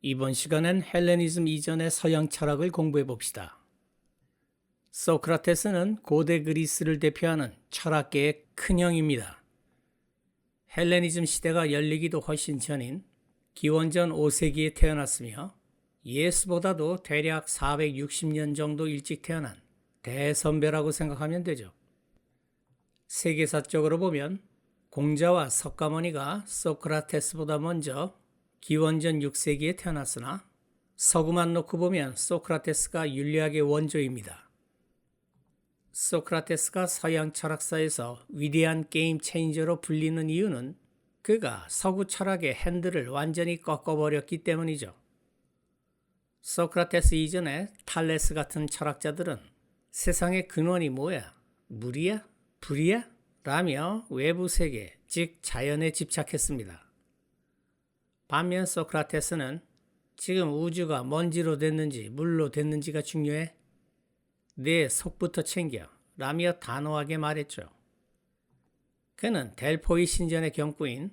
이번 시간엔 헬레니즘 이전의 서양 철학을 공부해 봅시다. 소크라테스는 고대 그리스를 대표하는 철학계의 큰형입니다. 헬레니즘 시대가 열리기도 훨씬 전인 기원전 5세기에 태어났으며 예수보다도 대략 460년 정도 일찍 태어난 대선배라고 생각하면 되죠. 세계사적으로 보면 공자와 석가모니가 소크라테스보다 먼저 기원전 6세기에 태어났으나 서구만 놓고 보면 소크라테스가 윤리학의 원조입니다. 소크라테스가 서양 철학사에서 위대한 게임 체인저로 불리는 이유는 그가 서구 철학의 핸들을 완전히 꺾어버렸기 때문이죠. 소크라테스 이전에 탈레스 같은 철학자들은 세상의 근원이 뭐야? 물이야? 불이야? 라며 외부 세계, 즉 자연에 집착했습니다. 반면 소크라테스는 지금 우주가 먼지로 됐는지 물로 됐는지가 중요해? 내 속부터 챙겨 라며 단호하게 말했죠. 그는 델포이 신전의 경구인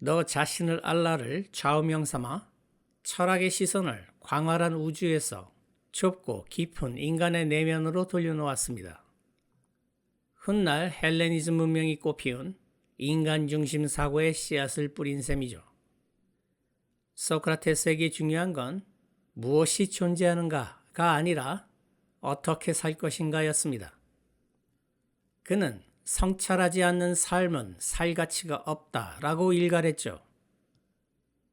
너 자신을 알라를 좌우명 삼아 철학의 시선을 광활한 우주에서 좁고 깊은 인간의 내면으로 돌려놓았습니다. 훗날 헬레니즘 문명이 꽃피운 인간 중심 사고의 씨앗을 뿌린 셈이죠. 소크라테스에게 중요한 건 무엇이 존재하는가가 아니라 어떻게 살 것인가였습니다. 그는 성찰하지 않는 삶은 살 가치가 없다라고 일갈했죠.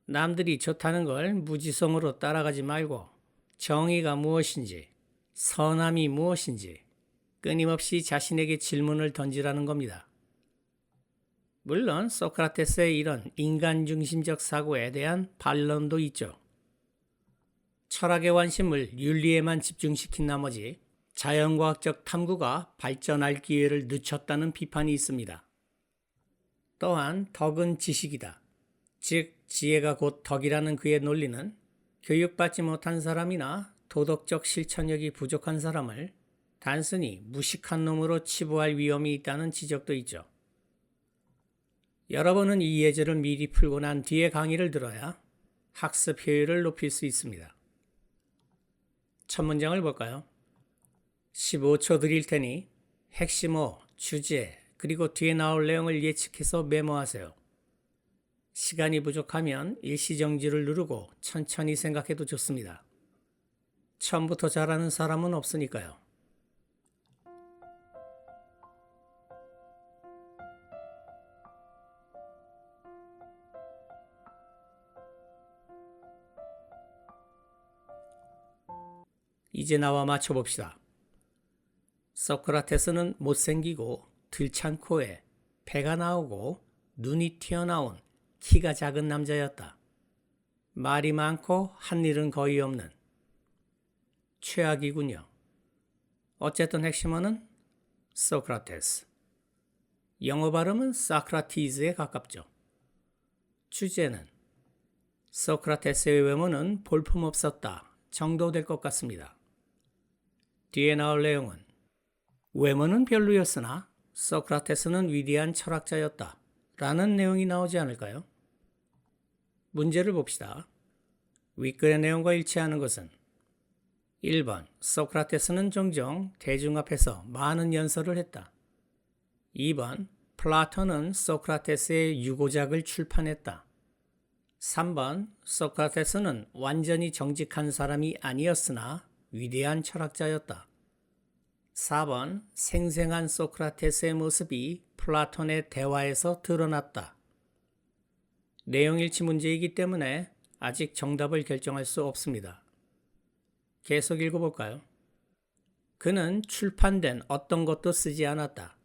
남들이 좋다는 걸 무지성으로 따라가지 말고 정의가 무엇인지, 선함이 무엇인지 끊임없이 자신에게 질문을 던지라는 겁니다. 물론 소크라테스의 이런 인간 중심적 사고에 대한 반론도 있죠. 철학의 관심을 윤리에만 집중시킨 나머지 자연과학적 탐구가 발전할 기회를 늦췄다는 비판이 있습니다. 또한 덕은 지식이다. 즉 지혜가 곧 덕이라는 그의 논리는 교육받지 못한 사람이나 도덕적 실천력이 부족한 사람을 단순히 무식한 놈으로 치부할 위험이 있다는 지적도 있죠. 여러분은 이 예제를 미리 풀고 난 뒤에 강의를 들어야 학습 효율을 높일 수 있습니다. 첫 문장을 볼까요? 15초 드릴 테니 핵심어, 주제, 그리고 뒤에 나올 내용을 예측해서 메모하세요. 시간이 부족하면 일시정지를 누르고 천천히 생각해도 좋습니다. 처음부터 잘하는 사람은 없으니까요. 이제 나와 맞춰봅시다. 소크라테스는 못생기고 들찬 코에 배가 나오고 눈이 튀어나온 키가 작은 남자였다. 말이 많고 한 일은 거의 없는 최악이군요. 어쨌든 핵심어는 소크라테스. 영어 발음은 사크라티즈에 가깝죠. 주제는 소크라테스의 외모는 볼품없었다 정도 될 것 같습니다. 뒤에 나올 내용은 외모는 별로였으나 소크라테스는 위대한 철학자였다 라는 내용이 나오지 않을까요? 문제를 봅시다. 윗글의 내용과 일치하는 것은 1번 소크라테스는 종종 대중 앞에서 많은 연설을 했다. 2번 플라톤은 소크라테스의 유고작을 출판했다. 3번 소크라테스는 완전히 정직한 사람이 아니었으나 위대한 철학자였다. 4번 생생한 소크라테스의 모습이 플라톤의 대화에서 드러났다. 내용 일치 문제이기 때문에 아직 정답을 결정할 수 없습니다. 계속 읽어볼까요? 그는 출판된 어떤 것도 쓰지 않았다.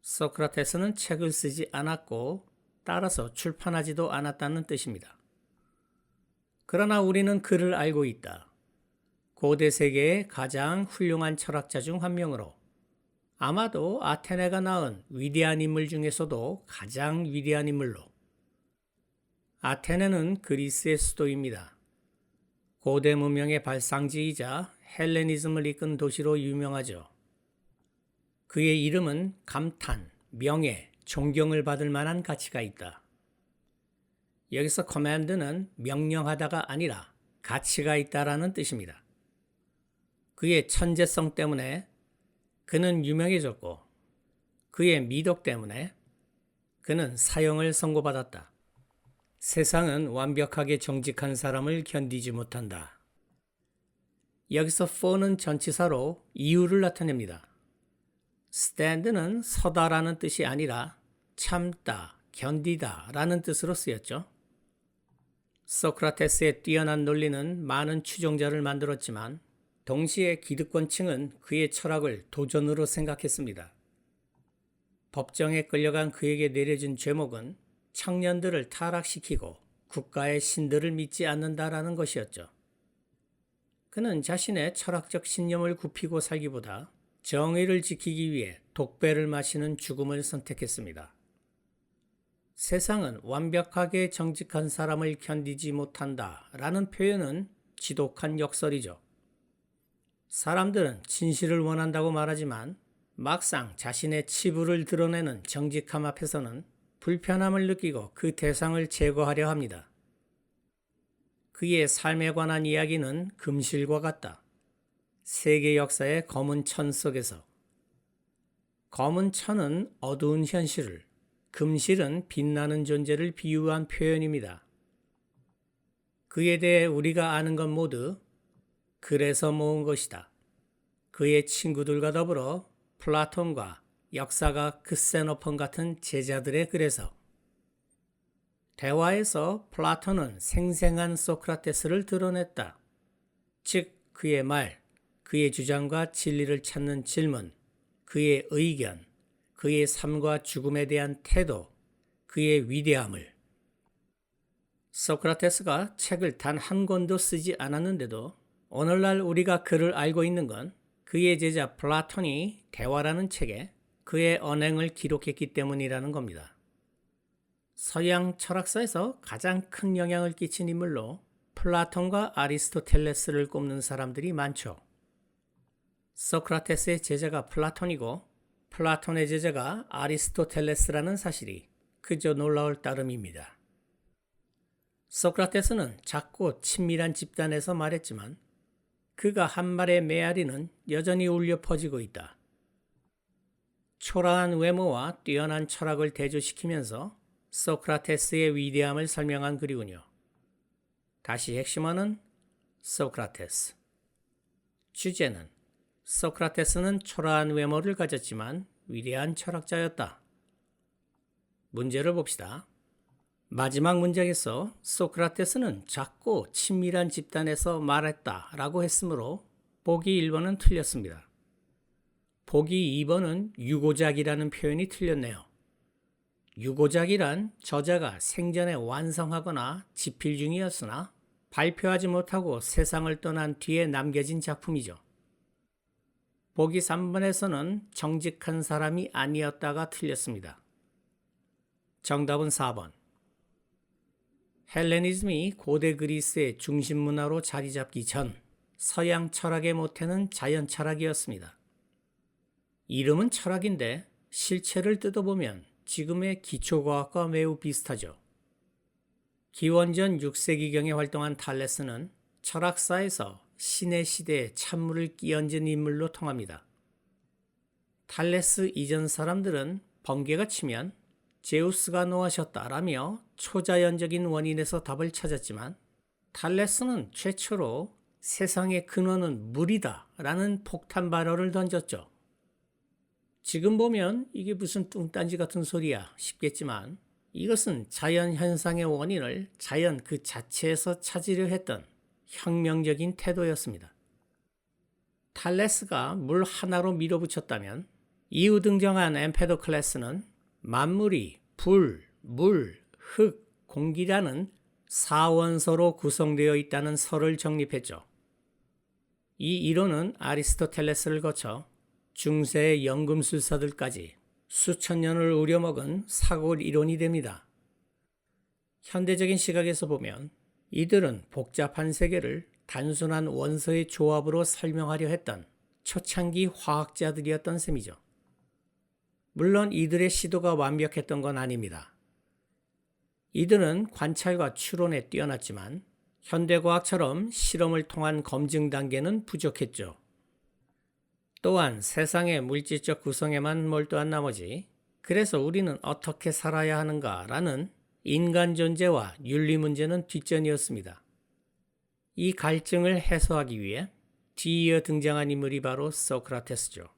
소크라테스는 책을 쓰지 않았고 따라서 출판하지도 않았다는 뜻입니다. 그러나 우리는 그를 알고 있다. 고대 세계의 가장 훌륭한 철학자 중 한 명으로 아마도 아테네가 낳은 위대한 인물 중에서도 가장 위대한 인물로. 아테네는 그리스의 수도입니다. 고대 문명의 발상지이자 헬레니즘을 이끈 도시로 유명하죠. 그의 이름은 감탄, 명예, 존경을 받을 만한 가치가 있다. 여기서 command는 명령하다가 아니라 가치가 있다라는 뜻입니다. 그의 천재성 때문에 그는 유명해졌고 그의 미덕 때문에 그는 사형을 선고받았다. 세상은 완벽하게 정직한 사람을 견디지 못한다. 여기서 for는 전치사로 이유를 나타냅니다. stand는 서다라는 뜻이 아니라 참다, 견디다 라는 뜻으로 쓰였죠. 소크라테스의 뛰어난 논리는 많은 추종자를 만들었지만 동시에 기득권층은 그의 철학을 도전으로 생각했습니다. 법정에 끌려간 그에게 내려진 죄목은 청년들을 타락시키고 국가의 신들을 믿지 않는다라는 것이었죠. 그는 자신의 철학적 신념을 굽히고 살기보다 정의를 지키기 위해 독배를 마시는 죽음을 선택했습니다. 세상은 완벽하게 정직한 사람을 견디지 못한다 라는 표현은 지독한 역설이죠. 사람들은 진실을 원한다고 말하지만 막상 자신의 치부를 드러내는 정직함 앞에서는 불편함을 느끼고 그 대상을 제거하려 합니다. 그의 삶에 관한 이야기는 금실과 같다. 세계 역사의 검은 천 속에서 검은 천은 어두운 현실을, 금실은 빛나는 존재를 비유한 표현입니다. 그에 대해 우리가 아는 것 모두 그래서 모은 것이다. 그의 친구들과 더불어 플라톤과 역사가 크세노폰 같은 제자들의 글에서 대화에서 플라톤은 생생한 소크라테스를 드러냈다. 즉 그의 말, 그의 주장과 진리를 찾는 질문, 그의 의견, 그의 삶과 죽음에 대한 태도, 그의 위대함을. 소크라테스가 책을 단 한 권도 쓰지 않았는데도 오늘날 우리가 그를 알고 있는 건 그의 제자 플라톤이 대화라는 책에 그의 언행을 기록했기 때문이라는 겁니다. 서양 철학사에서 가장 큰 영향을 끼친 인물로 플라톤과 아리스토텔레스를 꼽는 사람들이 많죠. 소크라테스의 제자가 플라톤이고 플라톤의 제자가 아리스토텔레스라는 사실이 그저 놀라울 따름입니다. 소크라테스는 작고 친밀한 집단에서 말했지만 그가 한 말의 메아리는 여전히 울려 퍼지고 있다. 초라한 외모와 뛰어난 철학을 대조시키면서 소크라테스의 위대함을 설명한 글이군요. 다시 핵심어는 소크라테스. 주제는 소크라테스는 초라한 외모를 가졌지만 위대한 철학자였다. 문제를 봅시다. 마지막 문장에서 소크라테스는 작고 친밀한 집단에서 말했다라고 했으므로 보기 1번은 틀렸습니다. 보기 2번은 유고작이라는 표현이 틀렸네요. 유고작이란 저자가 생전에 완성하거나 집필 중이었으나 발표하지 못하고 세상을 떠난 뒤에 남겨진 작품이죠. 보기 3번에서는 정직한 사람이 아니었다가 틀렸습니다. 정답은 4번. 헬레니즘이 고대 그리스의 중심 문화로 자리 잡기 전 서양 철학의 모태는 자연 철학이었습니다. 이름은 철학인데 실체를 뜯어보면 지금의 기초과학과 매우 비슷하죠. 기원전 6세기경에 활동한 탈레스는 철학사에서 신의 시대에 찬물을 끼얹은 인물로 통합니다. 탈레스 이전 사람들은 번개가 치면 제우스가 노하셨다라며 초자연적인 원인에서 답을 찾았지만 탈레스는 최초로 세상의 근원은 물이다 라는 폭탄 발언을 던졌죠. 지금 보면 이게 무슨 뚱딴지 같은 소리야 싶겠지만 이것은 자연 현상의 원인을 자연 그 자체에서 찾으려 했던 혁명적인 태도였습니다. 탈레스가 물 하나로 밀어붙였다면 이후 등장한 엠페도클레스는 만물이 불, 물, 흙, 공기라는 4원소로 구성되어 있다는 설을 정립했죠. 이 이론은 아리스토텔레스를 거쳐 중세의 연금술사들까지 수천 년을 우려먹은 사고 이론이 됩니다. 현대적인 시각에서 보면 이들은 복잡한 세계를 단순한 원소의 조합으로 설명하려 했던 초창기 화학자들이었던 셈이죠. 물론 이들의 시도가 완벽했던 건 아닙니다. 이들은 관찰과 추론에 뛰어났지만 현대과학처럼 실험을 통한 검증 단계는 부족했죠. 또한 세상의 물질적 구성에만 몰두한 나머지 그래서 우리는 어떻게 살아야 하는가라는 인간 존재와 윤리 문제는 뒷전이었습니다. 이 갈증을 해소하기 위해 뒤이어 등장한 인물이 바로 소크라테스죠.